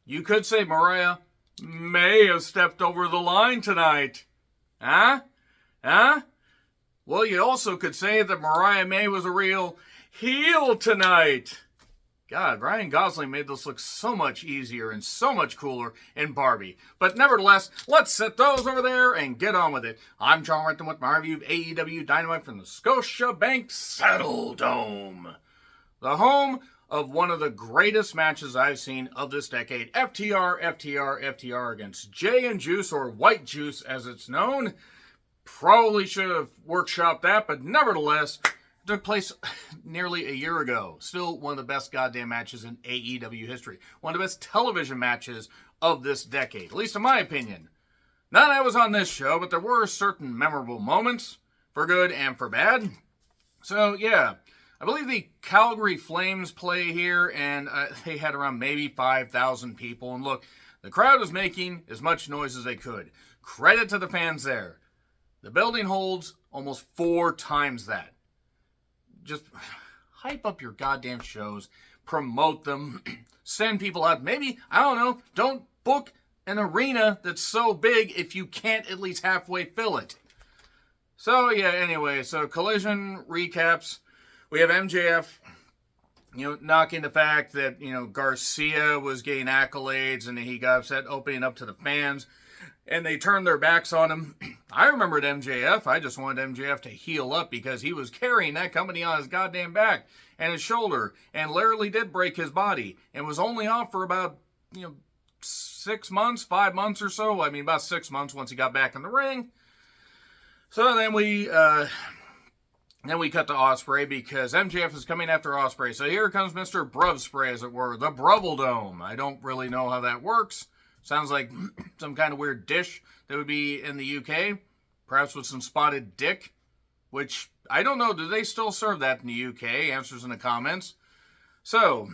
You could say Mariah may have stepped over the line tonight. Huh? Huh? Well, you also could say that Mariah May was a real heel tonight. God, Ryan Gosling made this look so much easier and so much cooler in Barbie. But nevertheless, let's set those over there and get on with it. I'm John Renton with my review of AEW Dynamite from the Scotiabank Saddle Dome. The home of one of the greatest matches I've seen of this decade. FTR against Jay and Juice, or White Juice as it's known. Probably should have workshopped that, but nevertheless, took place nearly a year ago. Still one of the best goddamn matches in AEW history. One of the best television matches of this decade, at least in my opinion. Not that I was on this show, but there were certain memorable moments, for good and for bad. So, yeah, I believe the Calgary Flames play here, and they had around maybe 5,000 people. And look, the crowd was making as much noise as they could. Credit to the fans there. The building holds almost 4 times that. Just hype up your goddamn shows, promote them, send people out. Maybe, I don't know, don't book an arena that's so big if you can't at least halfway fill it. So, yeah, anyway, so Collision recaps. We have MJF, knocking the fact that, Garcia was getting accolades and he got upset opening up to the fans. And they turned their backs on him. I remembered MJF. I just wanted MJF to heal up because he was carrying that company on his goddamn back and his shoulder and literally did break his body and was only off for about, 6 months, 5 months or so. I mean, about 6 months once he got back in the ring. So then we cut to Ospreay because MJF is coming after Ospreay. So here comes Mr. Bruv Spray, as it were, the Brubble Dome. I don't really know how that works. Sounds like some kind of weird dish that would be in the UK. Perhaps with some spotted dick. Which, I don't know. Do they still serve that in the UK? Answers in the comments. So,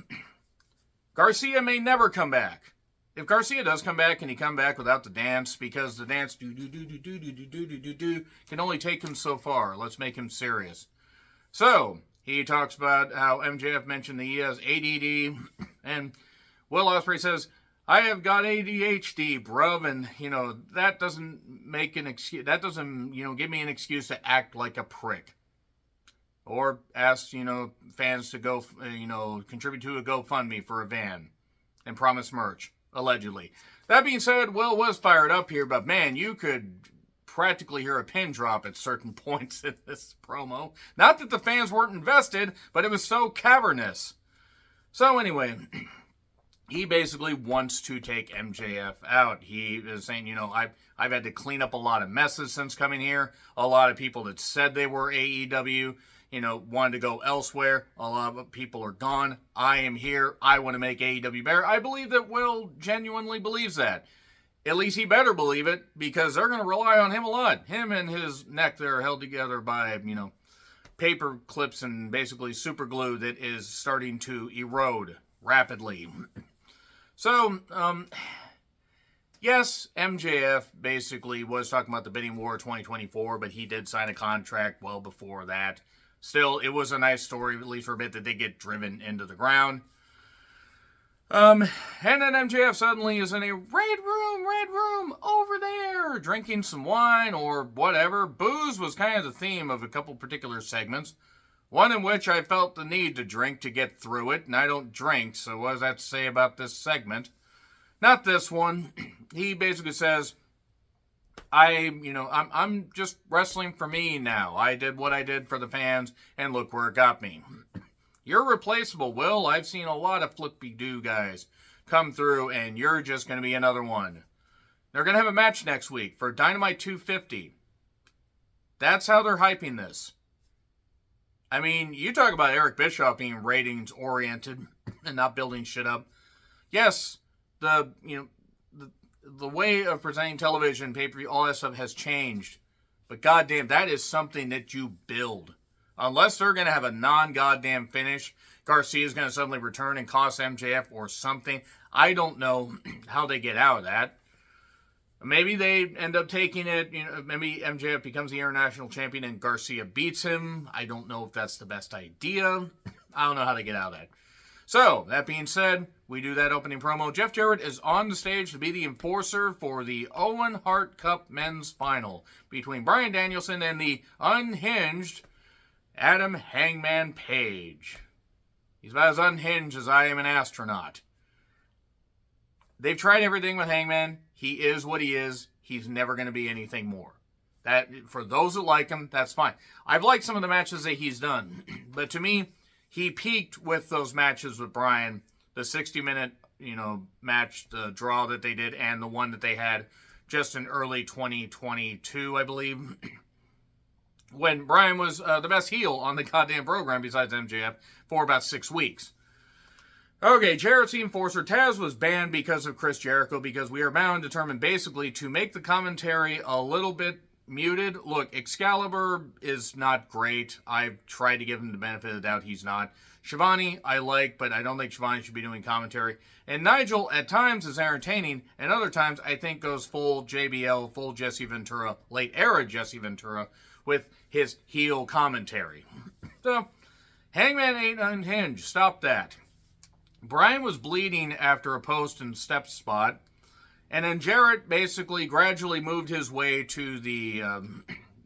Garcia may never come back. If Garcia does come back, can he come back without the dance? Because the dance do can only take him so far. Let's make him serious. So, he talks about how MJF mentioned that he has ADD. And Will Ospreay says, I have got ADHD, bruv, and, that doesn't make an excuse. That doesn't, give me an excuse to act like a prick. Or ask, fans to go, contribute to a GoFundMe for a van and promise merch, allegedly. That being said, Will was fired up here, but man, you could practically hear a pin drop at certain points in this promo. Not that the fans weren't invested, but it was so cavernous. So anyway, he basically wants to take MJF out. He is saying, I've had to clean up a lot of messes since coming here. A lot of people that said they were AEW, wanted to go elsewhere. A lot of people are gone. I am here. I want to make AEW better. I believe that Will genuinely believes that. At least he better believe it, because they're going to rely on him a lot. Him and his neck, they're held together by, paper clips and basically super glue that is starting to erode rapidly. So, yes, MJF basically was talking about the bidding war 2024, but he did sign a contract well before that. Still, it was a nice story, at least for a bit, that they get driven into the ground. And then MJF suddenly is in a red room, over there, drinking some wine or whatever. Booze was kind of the theme of a couple particular segments. One in which I felt the need to drink to get through it, and I don't drink, so what does that to say about this segment? Not this one. He basically says, I'm just wrestling for me now. I did what I did for the fans, and look where it got me. You're replaceable, Will. I've seen a lot of flippy-doo guys come through, and you're just going to be another one. They're going to have a match next week for Dynamite 250. That's how they're hyping this. I mean, you talk about Eric Bischoff being ratings-oriented and not building shit up. Yes, the way of presenting television, pay-per-view, all that stuff has changed. But goddamn, that is something that you build. Unless they're going to have a non-goddamn finish, Garcia's going to suddenly return and cost MJF or something. I don't know how they get out of that. Maybe they end up taking it, maybe MJF becomes the international champion and Garcia beats him. I don't know if that's the best idea. I don't know how to get out of that. So, that being said, we do that opening promo. Jeff Jarrett is on the stage to be the enforcer for the Owen Hart Cup men's final between Bryan Danielson and the unhinged Adam Hangman Page. He's about as unhinged as I am an astronaut. They've tried everything with Hangman. He is what he is. He's never going to be anything more. That, for those that like him, that's fine. I've liked some of the matches that he's done, but to me, he peaked with those matches with Bryan, the 60-minute, match, the draw that they did, and the one that they had just in early 2022, I believe, when Bryan was the best heel on the goddamn program besides MJF for about 6 weeks. Okay, Jarrett's the enforcer. Taz was banned because of Chris Jericho, because we are bound and determined basically to make the commentary a little bit muted. Look, Excalibur is not great. I've tried to give him the benefit of the doubt. He's not. Shivani, I like, but I don't think Shivani should be doing commentary. And Nigel, at times, is entertaining, and other times, I think goes full JBL, full Jesse Ventura, late-era Jesse Ventura, with his heel commentary. So, Hangman ain't unhinged. Stop that. Bryan was bleeding after a post and step spot, and then Jarrett basically gradually moved his way to the,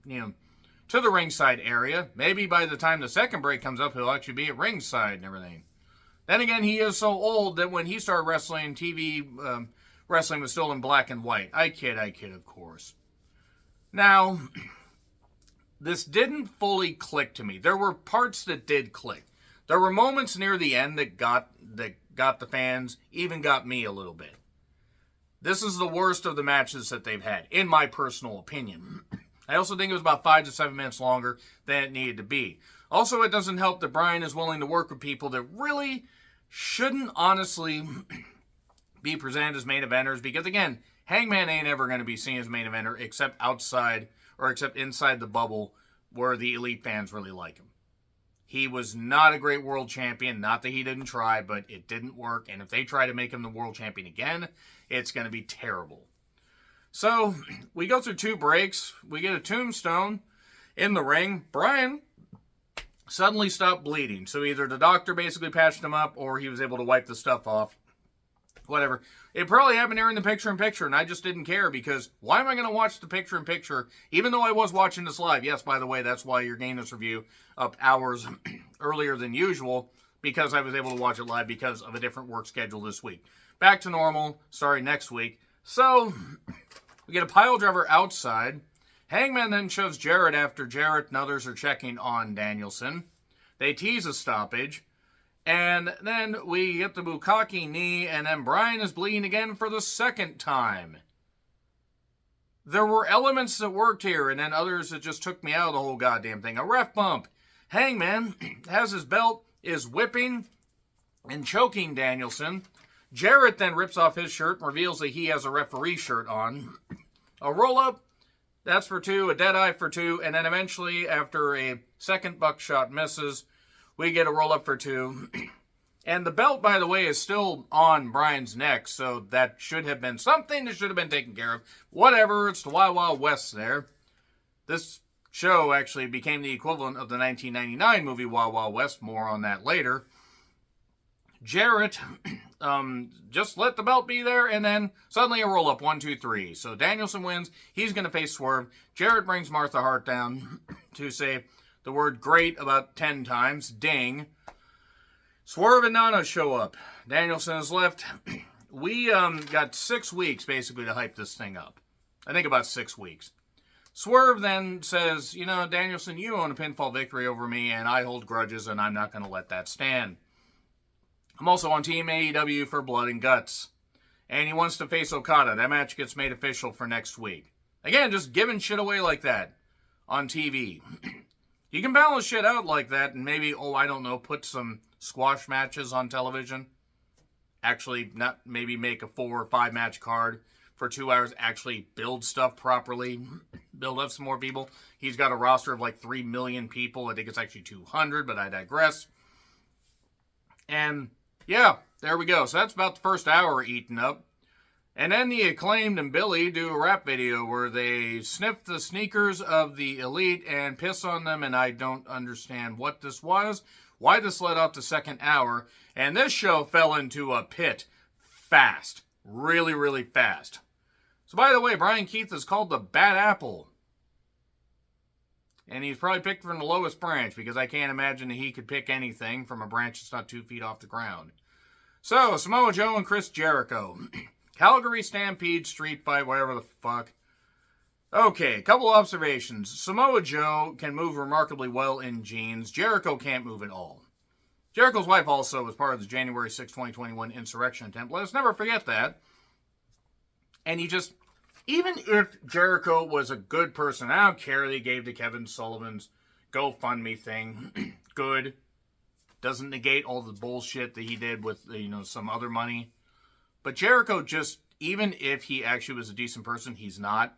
to the ringside area. Maybe by the time the second break comes up, he'll actually be at ringside and everything. Then again, he is so old that when he started wrestling, TV wrestling was still in black and white. I kid, of course. Now, this didn't fully click to me. There were parts that did click. There were moments near the end that got the fans, even got me a little bit. This is the worst of the matches that they've had, in my personal opinion. I also think it was about 5 to 7 minutes longer than it needed to be. Also, it doesn't help that Bryan is willing to work with people that really shouldn't honestly be presented as main eventers, because again, Hangman ain't ever going to be seen as main eventer except outside or except inside the bubble where the elite fans really like him. He was not a great world champion. Not that he didn't try, but it didn't work. And if they try to make him the world champion again, it's going to be terrible. So, we go through 2 breaks. We get a tombstone in the ring. Bryan suddenly stopped bleeding. So either the doctor basically patched him up or he was able to wipe the stuff off. Whatever. It probably happened during the picture-in-picture, and I just didn't care, because why am I going to watch the picture-in-picture, even though I was watching this live? Yes, by the way, that's why you're getting this review up hours earlier than usual, because I was able to watch it live because of a different work schedule this week. Back to normal, starting next week. So, we get a pile driver outside. Hangman then shoves Jarrett after Jarrett and others are checking on Danielson. They tease a stoppage. And then we get the Bukkake knee, and then Bryan is bleeding again for the second time. There were elements that worked here, and then others that just took me out of the whole goddamn thing. A ref bump. Hangman has his belt, is whipping and choking Danielson. Jarrett then rips off his shirt and reveals that he has a referee shirt on. A roll-up, that's for 2, a dead-eye for 2, and then eventually, after a second buckshot misses, we get a roll-up for 2. And the belt, by the way, is still on Bryan's neck, so that should have been something that should have been taken care of. Whatever, it's the Wild Wild West there. This show actually became the equivalent of the 1999 movie Wild Wild West. More on that later. Jarrett just let the belt be there, and then suddenly a roll-up, 1, 2, 3. So Danielson wins. He's going to face Swerve. Jarrett brings Martha Hart down to say the word great about 10 times. Ding. Swerve and Nana show up. Danielson is left. We got 6 weeks, basically, to hype this thing up. I think about 6 weeks. Swerve then says, Danielson, you own a pinfall victory over me, and I hold grudges, and I'm not going to let that stand. I'm also on Team AEW for Blood and Guts. And he wants to face Okada. That match gets made official for next week. Again, just giving shit away like that on TV. You can balance shit out like that and maybe, put some squash matches on television. Actually, not maybe make a 4 or 5 match card for 2 hours. Actually build stuff properly. Build up some more people. He's got a roster of like 3 million people. I think it's actually 200, but I digress. And yeah, there we go. So that's about the first hour eaten up. And then the Acclaimed and Billy do a rap video where they sniff the sneakers of the Elite and piss on them, and I don't understand what this was. why this led up to second hour, and this show fell into a pit fast. Really, really fast. So by the way, Brian Keith is called the Bad Apple. And he's probably picked from the lowest branch, because I can't imagine that he could pick anything from a branch that's not 2 feet off the ground. So, Samoa Joe and Chris Jericho. Calgary Stampede Street Fight, whatever the fuck. Okay, a couple of observations. Samoa Joe can move remarkably well in jeans. Jericho can't move at all. Jericho's wife also was part of the January 6, 2021 insurrection attempt. Let us never forget that. And even if Jericho was a good person, I don't care they gave to Kevin Sullivan's GoFundMe thing. Good. Doesn't negate all the bullshit that he did with, some other money. But Jericho even if he actually was a decent person, he's not.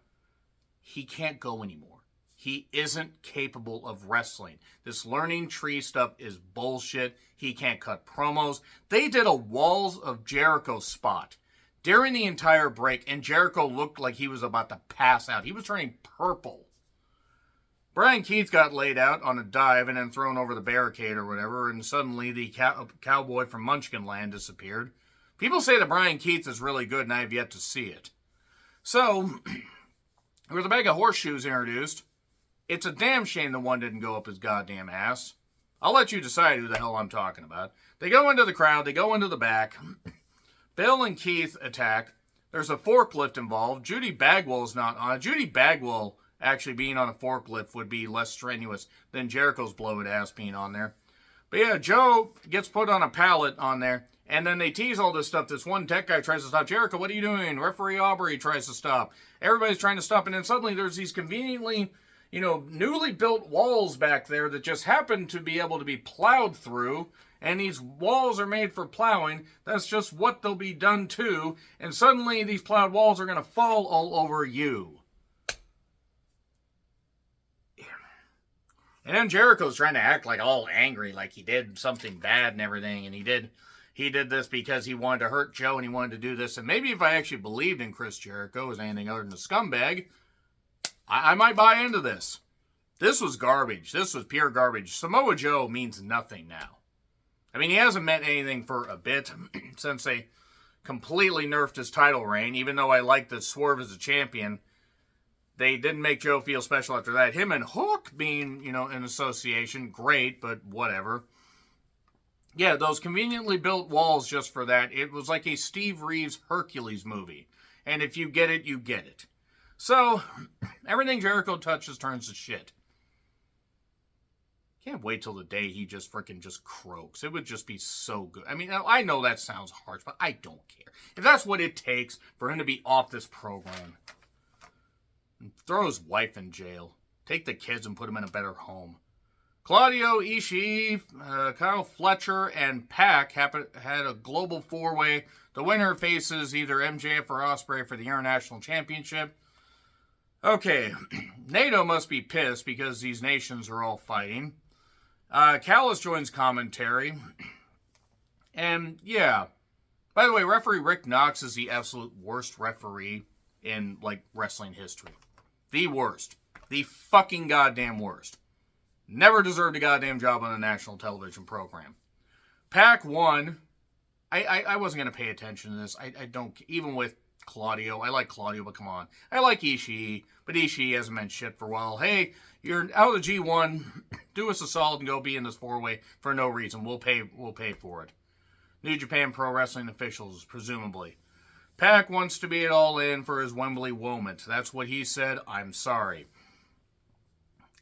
He can't go anymore. He isn't capable of wrestling. This learning tree stuff is bullshit. He can't cut promos. They did a Walls of Jericho spot during the entire break, and Jericho looked like he was about to pass out. He was turning purple. Brian Keith got laid out on a dive and then thrown over the barricade or whatever, and suddenly the cowboy from Munchkin Land disappeared. People say that Brian Keith is really good, and I have yet to see it. So, there was a bag of horseshoes introduced. It's a damn shame the one didn't go up his goddamn ass. I'll let you decide who the hell I'm talking about. They go into the crowd. They go into the back. Bill and Keith attack. There's a forklift involved. Judy Bagwell's not on it. Judy Bagwell actually being on a forklift would be less strenuous than Jericho's bloated ass being on there. But yeah, Joe gets put on a pallet on there. And then they tease all this stuff. This one tech guy tries to stop Jericho. What are you doing? Referee Aubrey tries to stop. Everybody's trying to stop. And then suddenly there's these conveniently, newly built walls back there that just happen to be able to be plowed through. And these walls are made for plowing. That's just what they'll be done to. And suddenly these plowed walls are going to fall all over you. And then Jericho's trying to act like all angry, like he did something bad and everything. And he did this because he wanted to hurt Joe and he wanted to do this. And maybe if I actually believed in Chris Jericho as anything other than a scumbag, I might buy into this. This was garbage. This was pure garbage. Samoa Joe means nothing now. I mean, he hasn't meant anything for a bit since they completely nerfed his title reign. Even though I like the Swerve as a champion, they didn't make Joe feel special after that. Him and Hook being, in association, great, but whatever. Yeah, those conveniently built walls just for that. It was like a Steve Reeves Hercules movie. And if you get it, you get it. So, everything Jericho touches turns to shit. Can't wait till the day he just croaks. It would just be so good. I mean, I know that sounds harsh, but I don't care. If that's what it takes for him to be off this program. Throw his wife in jail. Take the kids and put them in a better home. Claudio, Ishii, Kyle Fletcher, and Pac had a global four-way. The winner faces either MJF or Ospreay for the International Championship. Okay, NATO must be pissed because these nations are all fighting. Callis joins commentary. And, yeah. By the way, referee Rick Knox is the absolute worst referee in, wrestling history. The worst. The fucking goddamn worst. Never deserved a goddamn job on a national television program. Pac won. I wasn't going to pay attention to this. I don't, even with Claudio. I like Claudio, but come on. I like Ishii, but Ishii hasn't meant shit for a while. Hey, you're out of the G1. Do us a solid and go be in this four-way for no reason. We'll pay for it. New Japan Pro Wrestling officials, presumably. Pac wants to be it all in for his Wembley moment. That's what he said. I'm sorry.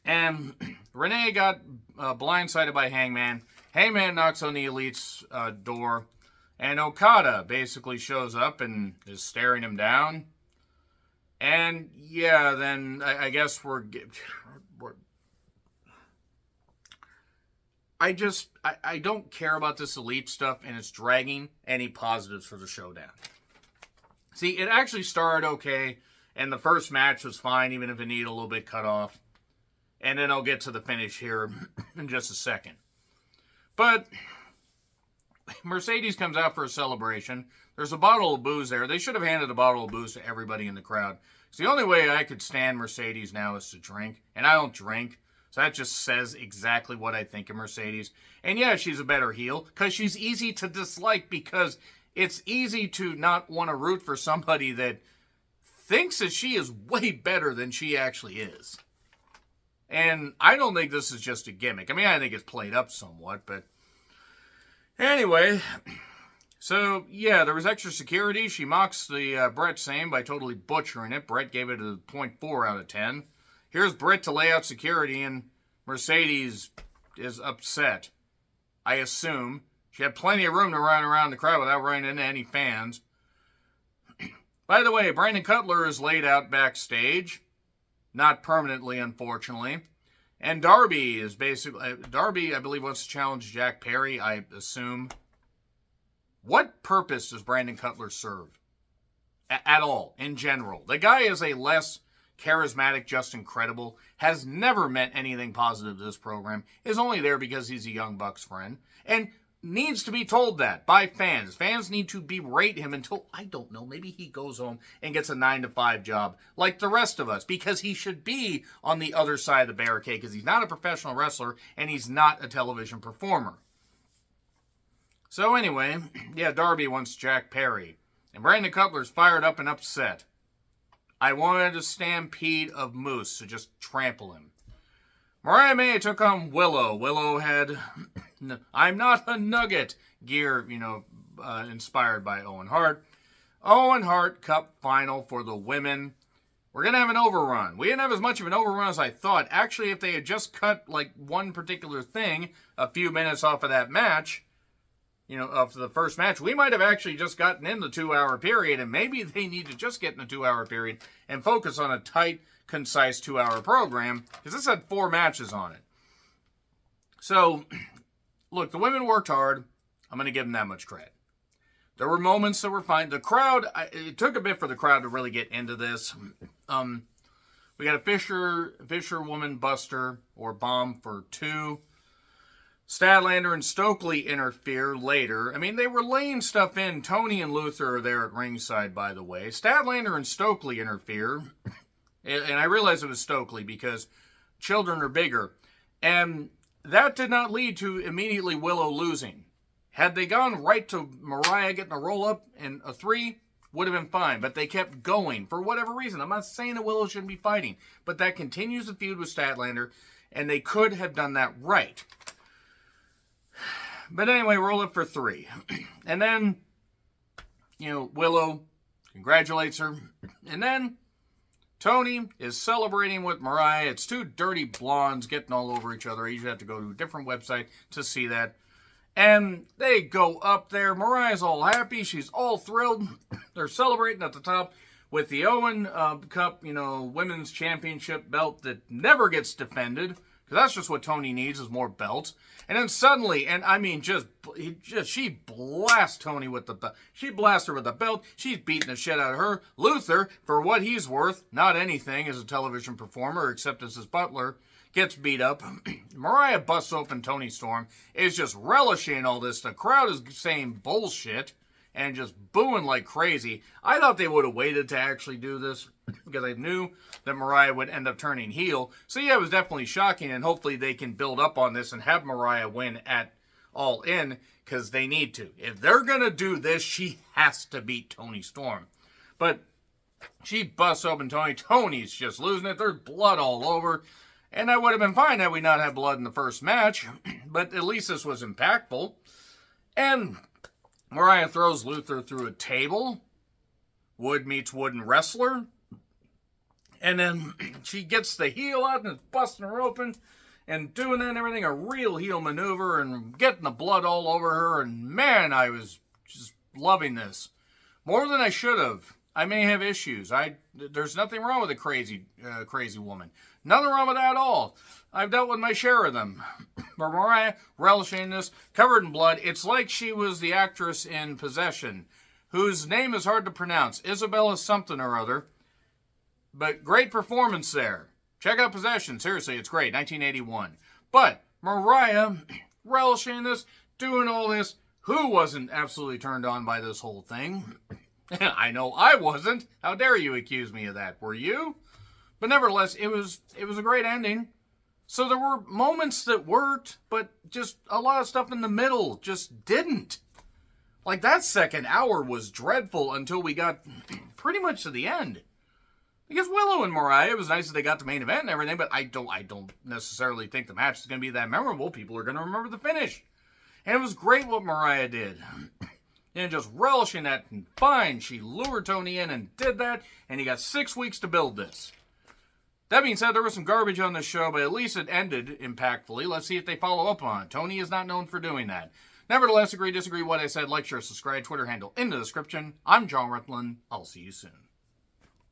And Renee got blindsided by Hangman. Hangman knocks on the Elite's door. And Okada basically shows up and is staring him down. And yeah, then I guess I don't care about this Elite stuff, and it's dragging any positives for the showdown. See, it actually started okay, and the first match was fine, even if it needed a little bit cut off. And then I'll get to the finish here in just a second. But Mercedes comes out for a celebration. There's a bottle of booze there. They should have handed a bottle of booze to everybody in the crowd. It's the only way I could stand Mercedes now is to drink. And I don't drink. So that just says exactly what I think of Mercedes. And yeah, she's a better heel because she's easy to dislike, because it's easy to not want to root for somebody that thinks that she is way better than she actually is. And I don't think this is just a gimmick. I mean, I think it's played up somewhat, but anyway. So, yeah, there was extra security. She mocks the Brett same by totally butchering it. Brett gave it a 0.4 out of 10. Here's Britt to lay out security, and Mercedes is upset. I assume. She had plenty of room to run around the crowd without running into any fans. By the way, Brandon Cutler is laid out backstage. Not permanently, unfortunately. And Darby is basically... Darby, I believe, wants to challenge Jack Perry, I assume. What purpose does Brandon Cutler serve? At all, in general. The guy is a less charismatic, just incredible, has never meant anything positive to this program, is only there because he's a Young Bucks friend, and needs to be told that by fans. Fans need to berate him until, I don't know, maybe he goes home and gets a 9-to-5 job like the rest of us, because he should be on the other side of the barricade, because he's not a professional wrestler and he's not a television performer. So anyway, yeah, Darby wants Jack Perry, and Brandon Cutler's fired up and upset. I wanted a stampede of moose to just trample him. Mariah May took on Willow. Willow had I'm not a nugget gear, inspired by Owen Hart. Owen Hart Cup final for the women. We're going to have an overrun. We didn't have as much of an overrun as I thought. Actually, if they had just cut like one particular thing a few minutes off of that match, of the first match, we might have actually just gotten in the 2-hour period, and maybe they need to just get in the 2-hour period and focus on a tight, concise 2-hour program, because this had 4 matches on it. So, look, the women worked hard. I'm going to give them that much credit. There were moments that were fine. The crowd, it took a bit for the crowd to really get into this. We got a Fisher woman buster, or bomb for 2. Statlander and Stokely interfere later. I mean, they were laying stuff in. Tony and Luther are there at ringside, by the way. Statlander and Stokely interfere. And I realize it was Stokely because children are bigger. And that did not lead to immediately Willow losing. Had they gone right to Mariah getting a roll-up and a 3, would have been fine. But they kept going for whatever reason. I'm not saying that Willow shouldn't be fighting. But that continues the feud with Statlander. And they could have done that right. But anyway, roll up for 3. And then, Willow congratulates her. And then Tony is celebrating with Mariah. It's 2 dirty blondes getting all over each other. You usually have to go to a different website to see that. And they go up there. Mariah's all happy. She's all thrilled. They're celebrating at the top with the Owen Cup, women's championship belt that never gets defended. Because that's just what Tony needs, is more belts. And then suddenly, and I mean, she blasts Tony with the belt. She blasts her with the belt. She's beating the shit out of her. Luther, for what he's worth, not anything as a television performer, except as his butler, gets beat up. Mariah busts open Tony Storm, is just relishing all this. The crowd is saying bullshit and just booing like crazy. I thought they would have waited to actually do this, because I knew that Mariah would end up turning heel. So yeah, it was definitely shocking, and hopefully they can build up on this and have Mariah win at All In, because they need to. If they're going to do this, she has to beat Tony Storm. But she busts open Tony. Tony's just losing it. There's blood all over. And that would have been fine had we not had blood in the first match. But at least this was impactful. And Mariah throws Luther through a table. Wood meets wooden wrestler. And then she gets the heel out and is busting her open and doing that and everything. A real heel maneuver and getting the blood all over her. And man, I was just loving this. More than I should have. I may have issues. There's nothing wrong with a crazy woman. Nothing wrong with that at all. I've dealt with my share of them. But Mariah, relishing this, covered in blood. It's like she was the actress in Possession, whose name is hard to pronounce. Isabella something or other. But great performance there. Check out Possession. Seriously, it's great. 1981. But Mariah, relishing this, doing all this. Who wasn't absolutely turned on by this whole thing? I know I wasn't. How dare you accuse me of that? Were you? But nevertheless, it was a great ending. So there were moments that worked, but just a lot of stuff in the middle just didn't. Like, that second hour was dreadful until we got pretty much to the end. Because Willow and Mariah, it was nice that they got the main event and everything, but I don't necessarily think the match is going to be that memorable. People are going to remember the finish. And it was great what Mariah did. And just relishing that, and fine, she lured Tony in and did that, and you got 6 weeks to build this. That being said, there was some garbage on this show, but at least it ended impactfully. Let's see if they follow up on it. Tony is not known for doing that. Nevertheless, agree, disagree, what I said, like, share, subscribe, Twitter handle in the description. I'm John Rutland. I'll see you soon.